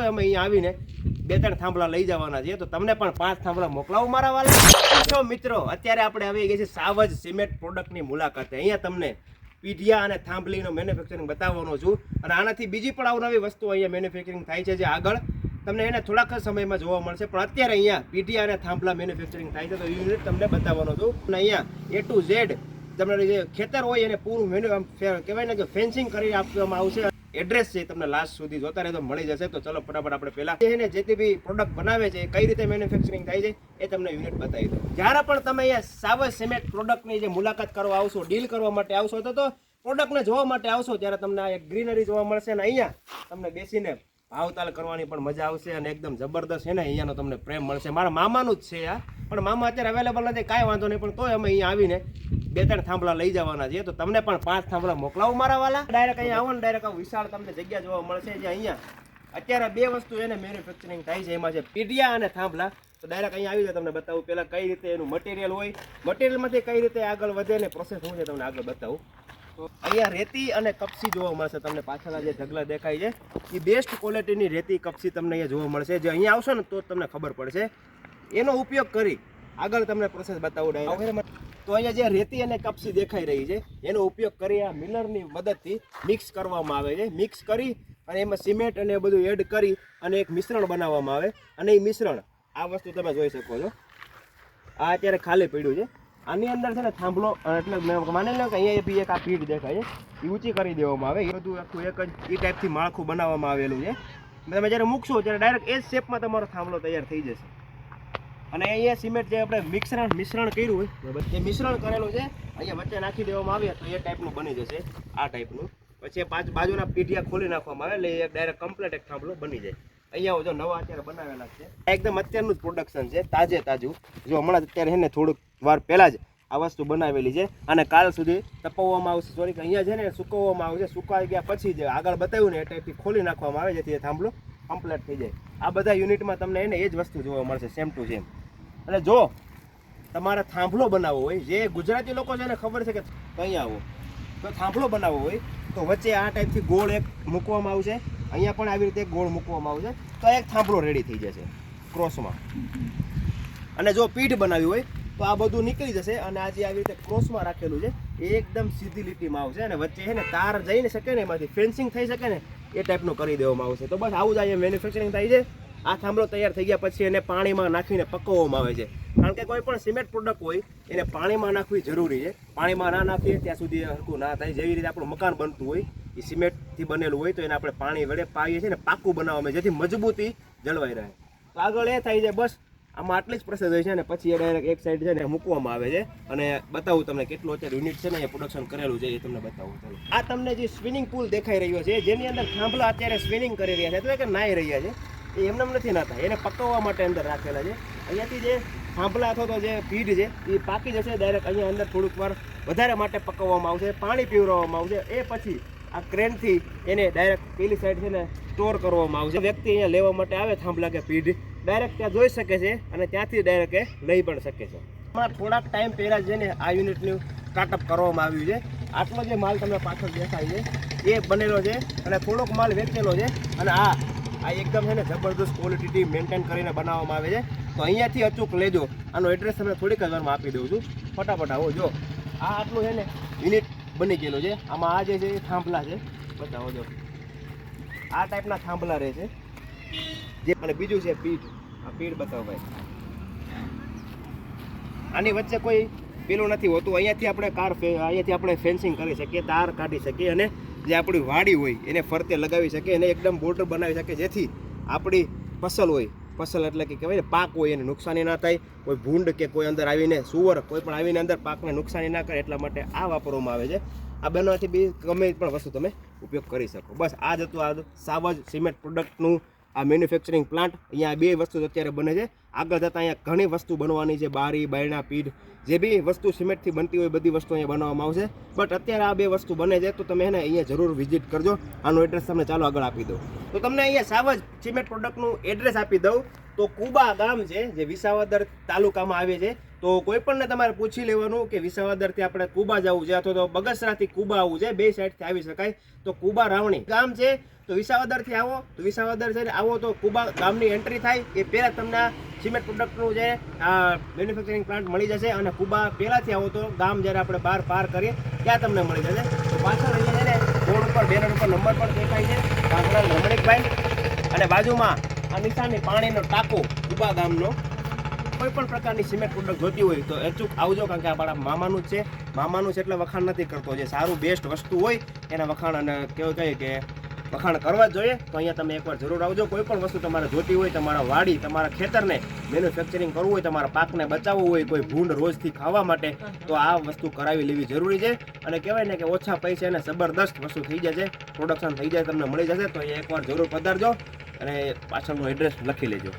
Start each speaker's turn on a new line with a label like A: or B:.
A: તોય અમે અહીંયા આવીને 2-3 થાંભલા લઈ જવાના છીએ. તો તમને પણ 5 થાંભલા મોકલાવું મારા વાલા. તો મિત્રો અત્યારે આપણે આવી ગઈ છે સાવજ સિમેન્ટ પ્રોડક્ટની મુલાકાતે. અહીંયા તમને પીઢિયા અને થાંભલીનો મેન્યુફેક્ચરિંગ બતાવવાનો છું. અને આનાથી બીજી પણ અવનવી વસ્તુઓ અહીંયા મેન્યુફેક્ચરિંગ થાય છે, જે આગળ તમને એને થોડાક સમયમાં જોવા મળશે. પણ અત્યારે અહીંયા પીઢિયા અને થાંભલા મેન્યુફેક્ચરિંગ થાય છે, તો એ યુનિટ તમને બતાવવાનો છું. અને અહીંયા A to Z તમારે જે ખેતર હોય એને પૂરું કહેવાય ને કે ફેન્સિંગ કરી આપવામાં આવશે. એડ્રેસ છે તમને લાસ્ટ સુધી જોતા રહેતો મળી જશે. તો ચલો ફટાફટ આપણે પહેલા એને જેથી બી પ્રોડક્ટ બનાવે છે કઈ રીતે મેન્યુફેક્ચરિંગ થાય છે એ તમને યુનિટ બતાવી દો. જ્યારે પણ તમે અહીંયા સાવજ સિમેન્ટ પ્રોડક્ટની જે મુલાકાત કરવા આવશો, ડીલ કરવા માટે આવશો, તો પ્રોડક્ટને જોવા માટે આવશો ત્યારે તમને આ એક ગ્રીનરી જોવા મળશે. અને અહીંયા તમને બેસીને ભાવતાલ કરવાની પણ મજા આવશે અને એકદમ જબરદસ્ત છે ને અહીંયાનો તમને પ્રેમ મળશે. મારા મામાનું જ છે આ, પણ મામા અત્યારે અવેલેબલ નથી, કાંઈ વાંધો નહીં. પણ તોય અમે અહીંયા આવીને 2-3 થાંભલા લઈ જવાના છીએ. તો તમને પણ 5 થાંભલા મોકલાવું મારા વાલા. ડાયરેક્ટ અહીંયા આવો ને ડાયરેક્ટ વિશાળ તમને જગ્યા જોવા મળશે. જે અહીંયા અત્યારે 2 વસ્તુ એને મેન્યુફેક્ચરિંગ થાય છે, એમાં છે પીઢિયા અને થાંભલા. તો ડાયરેક્ટ અહીંયા આવી જાય તમને બતાવું. પહેલાં કઈ રીતે એનું મટીરિયલ હોય, મટીરિયલમાંથી કઈ રીતે આગળ વધે ને પ્રોસેસ શું છે તમને આગળ બતાવું. તો અહીંયા રેતી અને કપસી જોવા મળશે તમને. પાછળના જે ઢગલા દેખાય છે એ બેસ્ટ ક્વોલિટીની રેતી કપસી તમને અહીંયા જોવા મળશે. જે અહીંયા આવશો ને તો તમને ખબર પડશે. એનો ઉપયોગ કરી આગળ તમને પ્રોસેસ બતાવું ડાયરેક્ટ. તો અહીંયા જે રેતી અને કપસી દેખાઈ રહી છે એનો ઉપયોગ કરી આ મિલરની મદદથી મિક્સ કરવામાં આવે છે. મિક્સ કરી અને એમાં સિમેન્ટ અને બધું એડ કરી અને એક મિશ્રણ બનાવવામાં આવે. અને એ મિશ્રણ આ વસ્તુ તમે જોઈ શકો છો, આ અત્યારે ખાલી પડ્યું છે. આની અંદર છે ને થાંભલો, એટલે માની લો કે અહીંયા બી એક આ પીઠ દેખાય છે, એ ઊંચી કરી દેવામાં આવે. એ બધું આખું એક જ એ ટાઈપથી માળખું બનાવવામાં આવેલું છે. તમે જ્યારે મૂકશો ત્યારે ડાયરેક્ટ એ જ શેપમાં તમારો થાંભલો તૈયાર થઈ જશે. અને અહીંયા સિમેન્ટ જે આપણે મિશ્રણ કર્યું હોય એ મિશ્રણ કરેલું છે અહીંયા વચ્ચે નાખી દેવામાં આવે તો એ ટાઈપનું બની જશે, આ ટાઈપનું. પછી 5 બાજુના પીઢિયા ખોલી નાખવામાં આવે એટલે એક ડાયરેક્ટ કમ્પ્લીટ એક થાંભલો બની જાય. અહીંયા જો નવા અત્યારે બનાવેલા છે, એકદમ અત્યારનું જ પ્રોડક્શન છે, તાજું. જો હમણાં અત્યારે છે ને થોડુંક વાર પહેલાં જ આ વસ્તુ બનાવેલી છે અને કાલ સુધી તપવવામાં આવશે. સોરી કે અહીંયા છે ને સુકવવામાં આવશે. સુકાઈ ગયા પછી જે આગળ બતાવ્યું ને એ ટાઈપથી ખોલી નાખવામાં આવે જેથી એ થાંભલો કમ્પ્લીટ થઈ જાય. આ બધા યુનિટમાં તમને એને એ જ વસ્તુ જોવા મળશે, સેમ ટુ સેમ. અને જો તમારે થાંભલો બનાવવો હોય, જે ગુજરાતી લોકો છે એને ખબર છે કે અહીંયા આવો તો થાંભલો બનાવવો હોય તો વચ્ચે આ ટાઈપથી ગોળ એક મૂકવામાં આવશે. અહીંયા પણ આવી રીતે ગોળ મૂકવામાં આવશે તો એક થાંભલો રેડી થઈ જશે ક્રોસમાં. અને જો પીઠ બનાવી હોય તો આ બધું નીકળી જશે અને આ જે આવી રીતે ક્રોસમાં રાખેલું છે એ એકદમ સીધી લીટીમાં આવશે. અને વચ્ચે છે ને તાર જઈ ન શકે ને, એમાંથી ફેન્સિંગ થઈ શકે ને એ ટાઈપનું કરી દેવામાં આવશે. તો બસ આવું જ અહીંયા મેન્યુફેક્ચરિંગ થાય છે. આ થાંભલો તૈયાર થઈ ગયા પછી એને પાણીમાં નાખીને પકવવામાં આવે છે. કારણ કે કોઈ પણ સિમેન્ટ પ્રોડક્ટ હોય એને પાણીમાં નાખવી જરૂરી છે. પાણીમાં ના નાખીએ ત્યાં સુધી હરખું ના થાય. જેવી રીતે આપણું મકાન બનતું હોય એ સિમેન્ટથી બનેલું હોય તો એને આપણે પાણી વડે પાવીએ છીએ ને પાકું બનાવવામાં, જેથી મજબૂતી જળવાઈ રહે. તો આગળ એ થાય છે બસ આમાં આટલી જ પ્રોસેસ હોય છે. ને પછી એ ડાયરેક્ટ એક સાઈડ છે ને મૂકવામાં આવે છે. અને બતાવું તમને કેટલું અત્યારે યુનિટ છે ને એ પ્રોડક્શન કરેલું છે એ તમને બતાવું. ચાલો, આ તમને જે સ્વિમિંગ પુલ દેખાઈ રહ્યો છે જેની અંદર થાંભલા અત્યારે સ્વિમિંગ કરી રહ્યા છે, એટલે કે નાહી રહ્યા છે, એ એમને નથી નાતા, એને પકવવા માટે અંદર રાખેલા છે. અહીંયાથી જે થાંભલા અથવા તો જે પીઢ છે એ પાકી જશે. ડાયરેક્ટ અહીંયા અંદર થોડુંક વાર વધારે માટે પકવવામાં આવશે, પાણી પીવડાવવામાં આવશે. એ પછી આ ક્રેનથી એને ડાયરેક્ટ પેલી સાઈડ છે ને સ્ટોર કરવામાં આવશે. વ્યક્તિ અહીંયા લેવા માટે આવે થાંભલા કે પીઢ ડાયરેક્ટ ત્યાં જોઈ શકે છે અને ત્યાંથી ડાયરેક્ટ એ લઈ પણ શકે છે. થોડાક ટાઈમ પહેલાં છે ને આ યુનિટનું સ્ટાર્ટઅપ કરવામાં આવ્યું છે. આટલો જે માલ તમને પાછળ દેખાય છે એ બનેલો છે અને થોડોક માલ વેચેલો છે. અને આ એકદમ છે ને જબરદસ્ત ક્વોલિટી મેન્ટેન કરીને બનાવવામાં આવે છે. તો અહીંયાથી અચૂક લેજો. આનો એડ્રેસ તમને થોડીક જ વારમાં આપી દઉં છું. ફટાફટ આવો. જો આ આટલું છે ને યુનિટ બની ગયેલું છે. આમાં આ જે છે એ થાંભલા છે, બતાવો. જો આ ટાઈપના થાંભલા રહે છે જે. અને બીજું છે પીઠ. આ પીઠ બતાવો ભાઈ. આની વચ્ચે કોઈ પેલું નથી હોતું. અહીંયાથી આપણે ફેન્સિંગ કરી શકીએ, તાર કાઢી શકીએ અને જે આપણી વાડી હોય એને ફરતે લગાવી શકીએ, એને એકદમ બોર્ડર બનાવી શકીએ જેથી આપણી ફસલ હોય, ફસલ એટલે કે કહેવાય ને પાક હોય એને નુકસાની ના થાય. કોઈ ભૂંડ કે કોઈ અંદર આવીને સુવર કોઈ પણ આવીને અંદર પાકને નુકસાની ના કરે એટલા માટે આ વાપરવામાં આવે છે. આ બનાવવાથી બી ગમે પણ વસ્તુ તમે ઉપયોગ કરી શકો. બસ આ જ હતું આ સાવજ સિમેન્ટ પ્રોડક્ટનું આ મેન્યુફેક્ચરિંગ પ્લાન્ટ. અહીંયા 2 વસ્તુ અત્યારે બને છે. આગળ જતાં અહીંયા ઘણી વસ્તુ બનવાની છે, બારી, બાયણા, પીઢ, જે બી વસ્તુ સિમેન્ટથી બનતી હોય બધી વસ્તુ અહીંયા બનાવવામાં આવશે. બટ અત્યારે આ 2 વસ્તુ બને છે તો તમે એને અહીંયા જરૂર વિઝિટ કરજો. આનું એડ્રેસ તમને ચાલો આગળ આપી દઉં. તો તમને અહીંયા સાવજ સિમેન્ટ પ્રોડક્ટનું એડ્રેસ આપી દઉં. તો કુબા ગામ છે જે વિસાવદર તાલુકામાં આવે છે. તો કોઈ પણને તમારે પૂછી લેવાનું કે વિસાવદરથી આપણે કુબા જવું છે અથવા તો બગસરાથી કુબા આવવું છે, બે સાઈડથી આવી શકાય. તો કુબા રાવણી ગામ છે. તો વિસાવદરથી આવો તો વિસાવદર છે આવો તો કુબા ગામની એન્ટ્રી થાય એ પહેલાં તમને આ સિમેન્ટ પ્રોડક્ટનું જે આ મેન્યુફેક્ચરિંગ પ્લાન્ટ મળી જશે. અને કુબા પહેલાંથી આવો તો ગામ જ્યારે આપણે બહાર પાર કરીએ ત્યાં તમને મળી જશે. તો પાછળ અહીંયા છે ને બોર્ડ ઉપર બેનર ઉપર નંબર પણ દેખાય છે, કાંકરાલ રમણીકભાઈ. અને બાજુમાં આ નિશાની પાણીનો ટાંકો કુબા ગામનો. કોઈ પણ પ્રકારની સિમેન્ટ પ્રોડક્ટ જોતી હોય તો અચૂક આવજો, કારણ કે આ મારા મામાનું જ છે. મામાનું છે એટલે વખાણ નથી કરતો, જે સારું બેસ્ટ વસ્તુ હોય એના વખાણ અને કેવું કહીએ કે વખાણ કરવા જ જોઈએ. તો અહીંયા તમે એકવાર જરૂર આવજો. કોઈ પણ વસ્તુ તમારે જોતી હોય, તમારા વાડી તમારા ખેતરને મેન્યુફેક્ચરિંગ કરવું હોય, તમારા પાકને બચાવવું હોય, કોઈ ભૂંડ રોજથી ખાવા માટે, તો આ વસ્તુ કરાવી લેવી જરૂરી છે. અને કહેવાય ને કે ઓછા પૈસા અને જબરદસ્ત વસ્તુ થઈ જશે, પ્રોડક્શન થઈ જાય, તમને મળી જશે. તો અહીંયા એકવાર જરૂર પધારજો અને પાછળનું એડ્રેસ લખી લેજો.